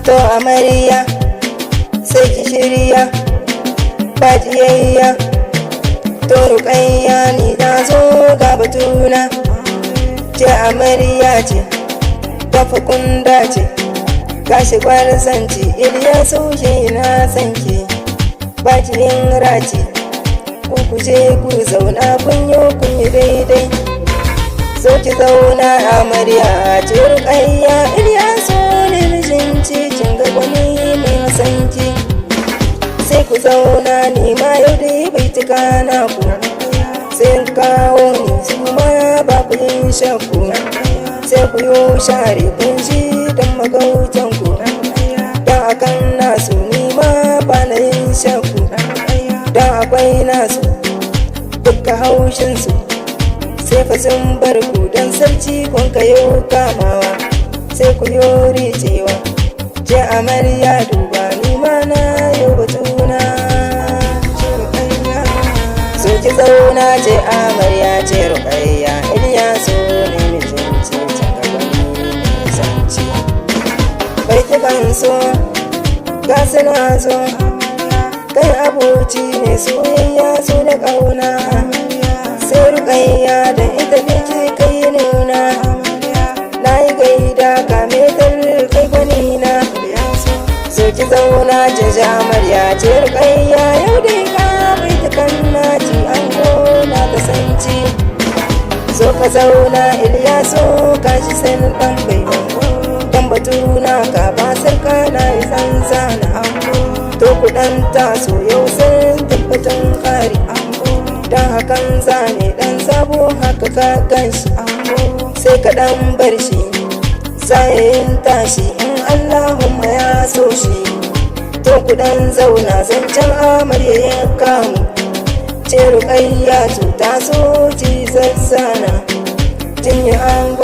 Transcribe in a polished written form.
To amarya sai ki shirya ba jiyayya, to Rukayya ni na zo ga batuna. Ce amarya ce tafi kunda ce, gashi gwarzanci Ilyasu shi na sanki. Ba ki yin raci ku je ku zauna kun yi daidai. So ki zauna amarya ce Rukayya, Ilyasu ne mijinci kin ga gwani mai sanki. Sai ku zauna ni ma yau dai bai tuka na ku, sai kawo ni su ma ba ku yin shakku. Sai ku yi share kun ji don magautan ku, don akan nasu ni ma ba na yin shakku. Don akwai nasu duka haushinsu, sai fa sun bar ku don sarki kun kayo kamawa. Sai ku yi ricewa je amarya duba ni ma na yau batuna. So ki zauna je amarya ce Rukayya, Ilyasu ne mijinci can gaban sanci. Bai tukan so ga suna so, kai abuci ne soyayya su da ƙauna. Sai Rukayya da ita nake kai nuna, na yi gaida kame kai gwanina. So ki zauna jaja amarya ce Rukayya, yau dai ka bai ta kanna ci an gona ta sanci. So ka zauna Ilyasu ka shi sani ɗan bai dan batuna ka ba sarka na yi sansa na ango. To ku ɗan taso yau sun tabbatun kari ango, don hakan zane ɗan sabo haka ka ganshi ango. Sai ka ɗan bar shi sayayin tashi in Allahumma ya so shi. To ku ɗan zauna zancen amarya ya kamu, ce Rukayya ta so ci zazzana. Jinyi ango